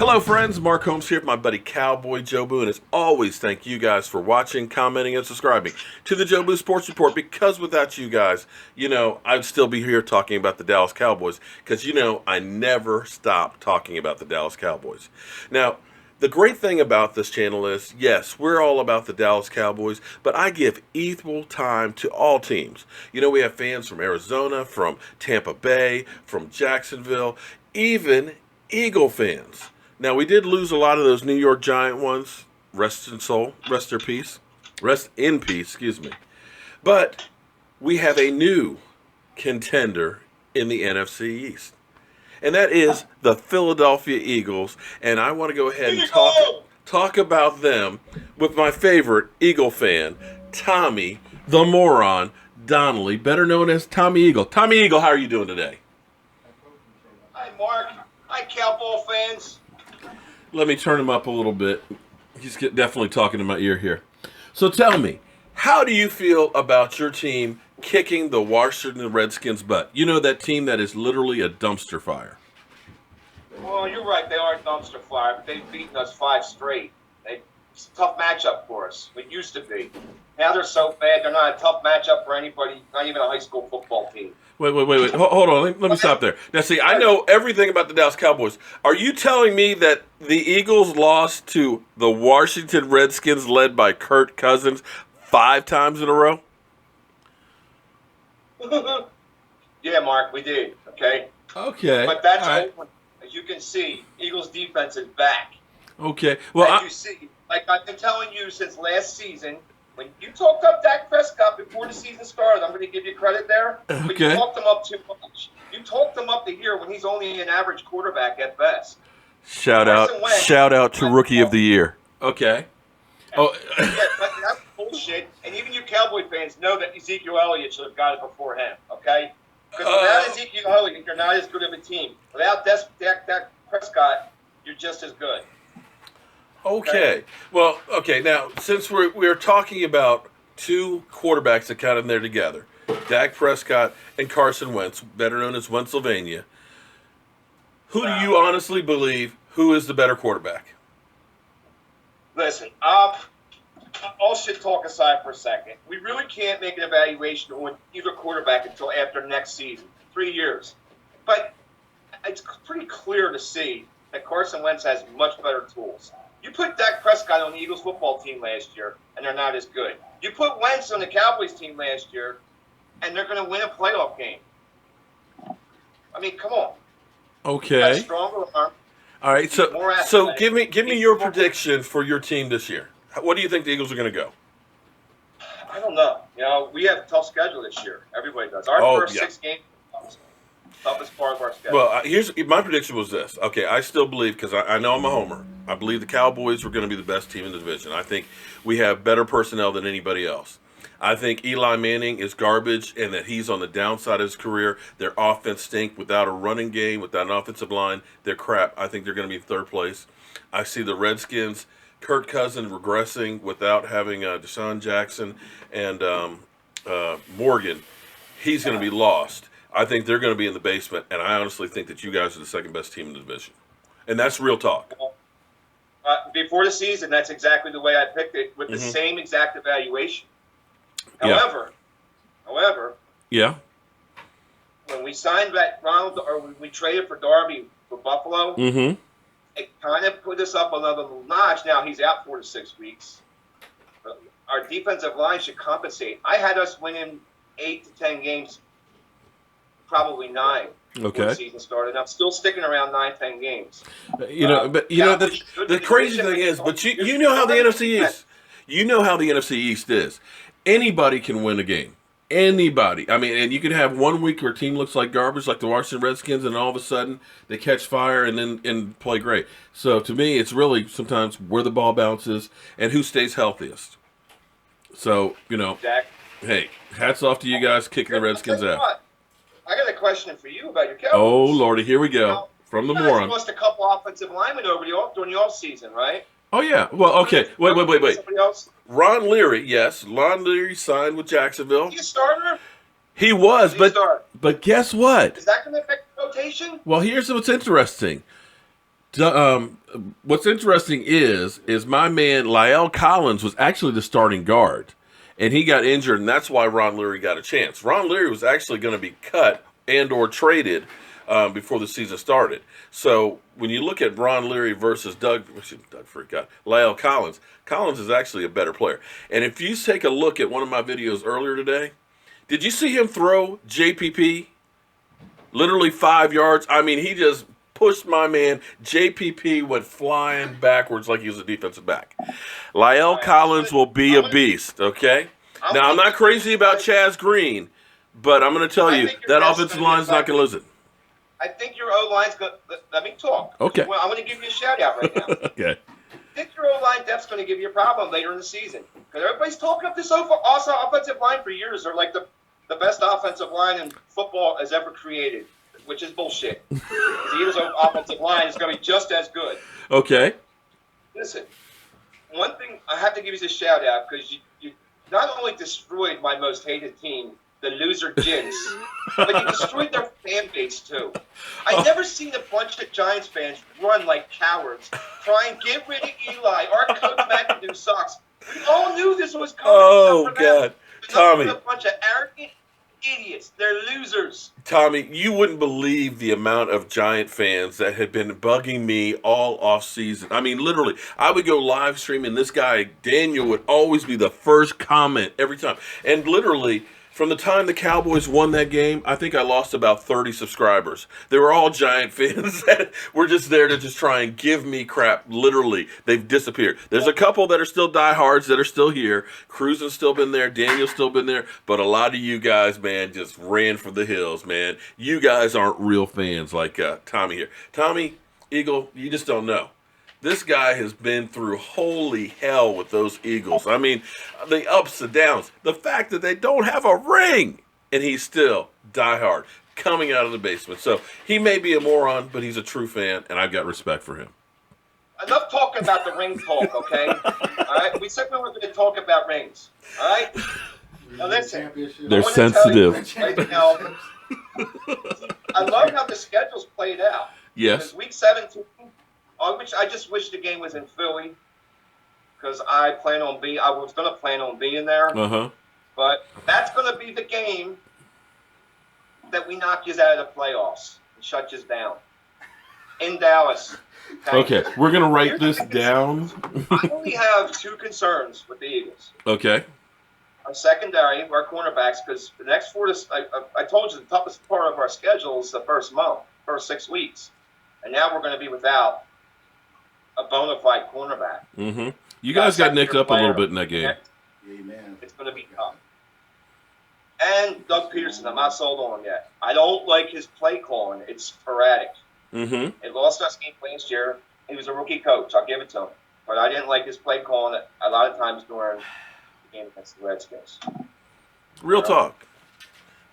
Hello friends, Mark Holmes here with my buddy CowboyJobu, and as always, thank you guys for watching, commenting, and subscribing to the Jobu Sports Report, because without you guys, I'd still be here talking about the Dallas Cowboys, because I never stop talking about the Dallas Cowboys. Now, the great thing about this channel is, yes, we're all about the Dallas Cowboys, but I give equal time to all teams. We have fans from Arizona, from Tampa Bay, from Jacksonville, even Eagle fans. Now, we did lose a lot of those New York Giant ones. Rest in soul. Rest in peace. Rest in peace, excuse me. But we have a new contender in the NFC East. And that is the Philadelphia Eagles. And I want to go ahead and talk about them with my favorite Eagle fan, Tommy the Moron Donnelly, better known as TommyEagle. TommyEagle, how are you doing today? Hi, Mark. Hi, Cowboy fans. Let me turn him up a little bit. He's definitely talking in my ear here. So tell me, how do you feel about your team kicking the Washington Redskins' butt? That team that is literally a dumpster fire. Well, you're right. They are a dumpster fire, but they've beaten us 5 straight. It's a tough matchup for us. It used to be. Now they're so bad, they're not a tough matchup for anybody, not even a high school football team. Wait. Hold on. Let me stop there. Now, see, I know everything about the Dallas Cowboys. Are you telling me that the Eagles lost to the Washington Redskins led by Kirk Cousins 5 times in a row? Yeah, Mark, we did. Okay. But that's over. As you can see, Eagles defense is back. Okay. Well, you see, like I've been telling you since last season, when you talked up Dak Prescott before the season started, I'm going to give you credit there. Okay. But you talked him up too much. You talked him up to here when he's only an average quarterback at best. Shout out to Rookie of the Year. Okay. Yeah, but that's bullshit. And even you Cowboy fans know that Ezekiel Elliott should have got it before him. Okay. Because without Ezekiel Elliott, you're not as good of a team. Without Dak Prescott, you're just as good. Okay. Well, okay. Now, since we're talking about 2 quarterbacks that got in there together, Dak Prescott and Carson Wentz, better known as Pennsylvania, who do you honestly believe who is the better quarterback? Listen, all shit talk aside for a second. We really can't make an evaluation on either quarterback until after next season, 3 years. But it's pretty clear to see that Carson Wentz has much better tools. You put Dak Prescott on the Eagles football team last year, and they're not as good. You put Wentz on the Cowboys team last year, and they're going to win a playoff game. I mean, come on. Okay. Stronger arm. All right. So give me your prediction for your team this year. What do you think the Eagles are going to go? I don't know. We have a tough schedule this year. Everybody does. Our first 6 games. Toughest part of our schedule. Well, here's my prediction was this. Okay, I still believe, because I know I'm a homer, I believe the Cowboys were going to be the best team in the division. I think we have better personnel than anybody else. I think Eli Manning is garbage and that he's on the downside of his career. Their offense stink without a running game, without an offensive line. They're crap. I think they're going to be 3rd place. I see the Redskins, Kirk Cousins regressing without having Deshaun Jackson and Morgan. He's going to be lost. I think they're going to be in the basement, and I honestly think that you guys are the 2nd best team in the division. And that's real talk. Before the season, that's exactly the way I picked it, with the same exact evaluation. However, yeah, when we signed that Ronald, or when we traded for Darby for Buffalo, it kind of put us up another little notch. Now he's out 4 to 6 weeks. But our defensive line should compensate. I had us winning 8 to 10 games. Probably 9 before the season started. I'm still sticking around 9-10 games. The crazy thing is, but you know how the NFC East. You know how the NFC East is. Anybody can win a game. Anybody. I mean, and you can have 1 week where a team looks like garbage, like the Washington Redskins, and all of a sudden they catch fire and play great. So to me, it's really sometimes where the ball bounces and who stays healthiest. So hey, hats off to you guys kicking the Redskins out. I got a question for you about your Cowboys. Oh, Lordy, here we go. From the Moron. You lost a couple offensive linemen during the offseason, right? Oh, yeah. Well, okay. Wait. Somebody else? Ron Leary, yes. Ron Leary signed with Jacksonville. Is he a starter? He was, but guess what? Is that going to affect the rotation? Well, here's what's interesting. What's interesting is my man La'el Collins was actually the starting guard, and he got injured, and that's why Ron Leary got a chance. Ron Leary was actually going to be cut and or traded before the season started. So when you look at Ron Leary versus La'el Collins, Collins is actually a better player. And if you take a look at one of my videos earlier today, did you see him throw JPP literally 5 yards? I mean, he just pushed my man. JPP went flying backwards like he was a defensive back. La'el Collins will be a beast, okay? Now, I'm not crazy about Chaz Green, but I'm going to tell you, that offensive line is not going to lose it. I think your O-line's going to – let me talk. Okay. Well, I'm going to give you a shout-out right now. Okay. I think your O-line depth's going to give you a problem later in the season. Because everybody's talking up this awesome offensive line for years. They're like the best offensive line in football has ever created, which is bullshit. The Eagles' offensive line is going to be just as good. Okay. Listen, one thing I have to give you a shout-out because you not only destroyed my most hated team, the loser Gins, but you destroyed their fan base too. I've never seen a bunch of Giants fans run like cowards, try and get rid of Eli. Our coach McAdoo sucks. We all knew this was coming. Oh, God. Tommy. A bunch of arrogant idiots. They're losers. Tommy, you wouldn't believe the amount of Giant fans that had been bugging me all off season. I mean, literally, I would go live streaming. This guy, Daniel, would always be the first comment every time. And literally, from the time the Cowboys won that game, I think I lost about 30 subscribers. They were all Giant fans that were just there to just try and give me crap. Literally, they've disappeared. There's a couple that are still diehards that are still here. Cruz has still been there. Daniel's still been there. But a lot of you guys, man, just ran for the hills, man. You guys aren't real fans like Tommy here. Tommy Eagle, you just don't know. This guy has been through holy hell with those Eagles. I mean, the ups and downs. The fact that they don't have a ring, and he's still diehard, coming out of the basement. So he may be a moron, but he's a true fan, and I've got respect for him. Enough talking about the ring talk, okay? All right? We said we were going to talk about rings, all right? Now listen. They're sensitive. Right now, I love how the schedule's played out. Yes. Week 17, I just wish the game was in Philly because I was going to plan on being there. Uh-huh. But that's going to be the game that we knock you out of the playoffs and shut you down. In Dallas. Okay, we're going to write this down. I only have two concerns with the Eagles. Okay. Our secondary, our cornerbacks, because the next I told you the toughest part of our schedule is the first 6 weeks. And now we're going to be without a bona fide cornerback. Mm-hmm. You guys got nicked up a little bit in that game. Amen. It's going to be tough. And Doug Peterson, I'm not sold on him yet. I don't like his play calling. It's sporadic. Mm-hmm. It lost us game last year. He was a rookie coach. I'll give it to him. But I didn't like his play calling a lot of times during the game against the Redskins. Real talk.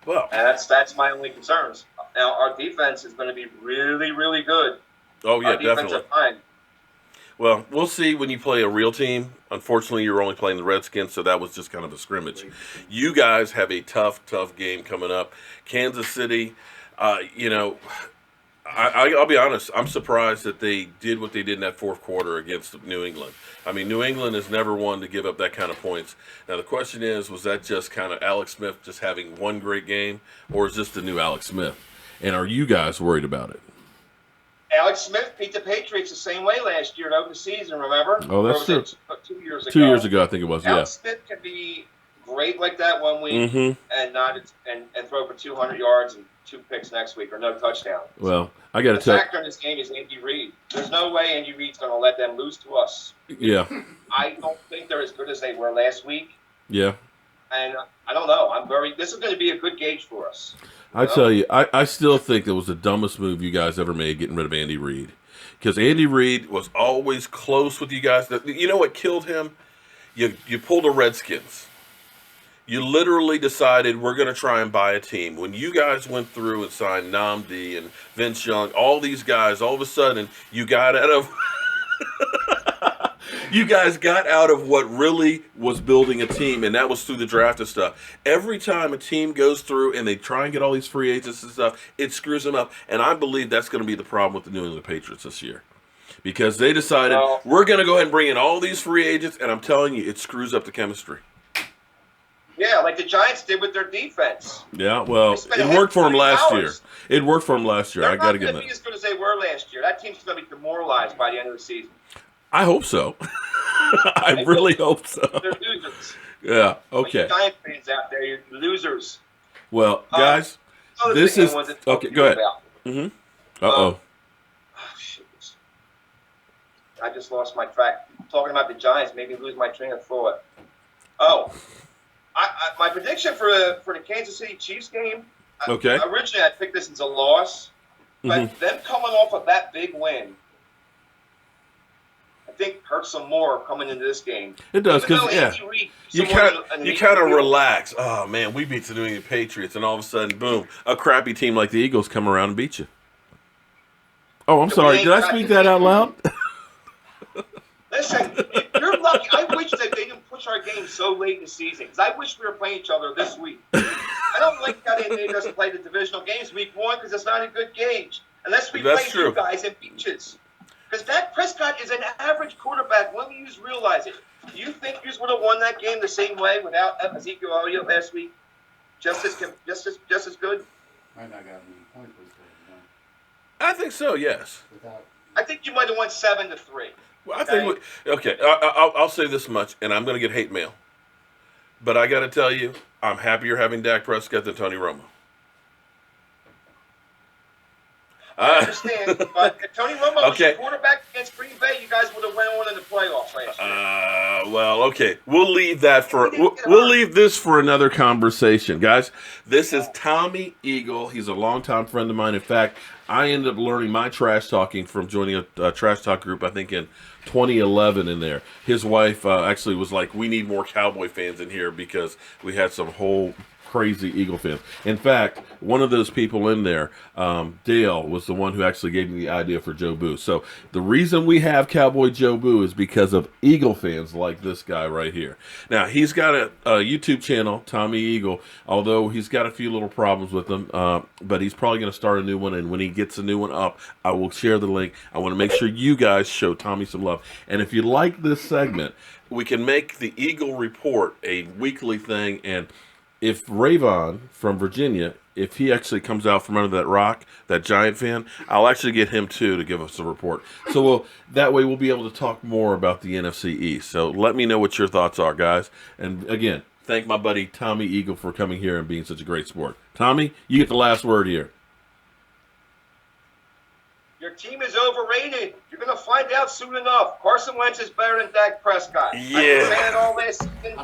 Well, and that's my only concerns. Now, our defense is going to be really, really good. Oh, yeah, our definitely. Line. Well, we'll see when you play a real team. Unfortunately, you're only playing the Redskins, so that was just kind of a scrimmage. You guys have a tough game coming up. Kansas City, I'll be honest, I'm surprised that they did what they did in that fourth quarter against New England. I mean, New England has never one to give up that kind of points. Now, the question is, was that just kind of Alex Smith just having one great game, or is this the new Alex Smith? And are you guys worried about it? Alex Smith beat the Patriots the same way last year to open the season, remember? Oh, that's true. 2 years ago. 2 years ago, I think it was, Alex Smith can be great like that one week and throw for 200 yards and 2 picks next week or no touchdowns. Well, I got to tell you. The factor in this game is Andy Reid. There's no way Andy Reid's going to let them lose to us. Yeah. I don't think they're as good as they were last week. Yeah. And I don't know. This is going to be a good gauge for us. I tell you, I still think that was the dumbest move you guys ever made, getting rid of Andy Reid. Because Andy Reid was always close with you guys. You know what killed him? You pulled the Redskins. You literally decided we're going to try and buy a team. When you guys went through and signed Namdi and Vince Young, all these guys, all of a sudden, you got out of... You guys got out of what really was building a team, and that was through the draft and stuff. Every time a team goes through and they try and get all these free agents and stuff, it screws them up. And I believe that's going to be the problem with the New England Patriots this year. because they decided we're going to go ahead and bring in all these free agents, and I'm telling you, it screws up the chemistry. Yeah, like the Giants did with their defense. Yeah, well, it worked for them last year. It worked for them last year. I got to give them that. They're not going to be as good as they were last year. That team's going to be demoralized by the end of the season. I hope so. I really hope so. They're losers. Yeah, okay. Like Giant fans out there, you're losers. Well, guys, this is... Okay, go ahead. Mm-hmm. Uh-oh. Shit. I just lost my track. Talking about the Giants made me lose my train of thought. Oh. My prediction for the Kansas City Chiefs game, originally I picked this as a loss, but them coming off of that big win, I think hurts them more coming into this game. It does, because, you kind of relax. Oh, man, we beat the New England Patriots, and all of a sudden, boom, a crappy team like the Eagles come around and beat you. Oh, I'm sorry. Did I speak that out loud? Listen, you're lucky. I wish that they didn't push our game so late in the season, because I wish we were playing each other this week. I don't like how they made us play the divisional games week 1, because it's not a good gauge. Unless we play you guys at beaches. Because Dak Prescott is an average quarterback. When you realize it, do you think you would have won that game the same way without Ezekiel Elliott last week? Just as good? Might not got any points this game. I think so. Yes. I think you might have won 7-3. Well, I think I'll say this much, and I'm going to get hate mail. But I got to tell you, I'm happier having Dak Prescott than Tony Romo. I understand, but if Tony Romo was the quarterback against Green Bay, you guys would have went on in the playoffs last year. Well, okay. We'll leave that for we'll leave this for another conversation, guys. This is Tommy Eagle. He's a longtime friend of mine. In fact, I ended up learning my trash talking from joining a trash talk group, I think in 2011 in there. His wife actually was like, we need more Cowboy fans in here because we had some whole crazy Eagle fans. In fact, one of those people in there, Dale, was the one who actually gave me the idea for Jobu. So the reason we have CowboyJobu is because of Eagle fans like this guy right here. Now, he's got a YouTube channel, TommyEagle, although he's got a few little problems with them, but he's probably going to start a new one, and when he gets a new one up, I will share the link. I want to make sure you guys show Tommy some love. And if you like this segment, we can make the Eagle Report a weekly thing, and if Rayvon from Virginia, if he actually comes out from under that rock, that Giant fan, I'll actually get him too to give us a report. So that way we'll be able to talk more about the NFC East. So let me know what your thoughts are, guys. And again, thank my buddy Tommy Eagle for coming here and being such a great sport. Tommy, you get the last word here. Your team is overrated. You're going to find out soon enough. Carson Wentz is better than Dak Prescott. Yeah. I've been saying it all last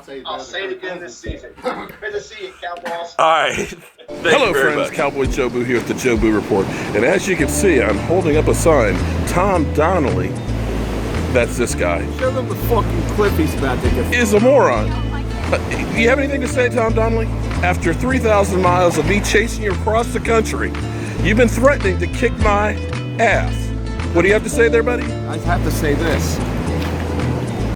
season. I'll say it again this season. Good to see you, Cowboys. All right. Hello, friends. CowboyJobu here with the Jobu Report. And as you can see, I'm holding up a sign. Tom Donnelly, that's this guy, Show them the fucking clip he's about to get. is a moron. Do you have anything to say, Tom Donnelly? After 3,000 miles of me chasing you across the country, you've been threatening to kick my ass. What do you have to say there, buddy? I have to say this.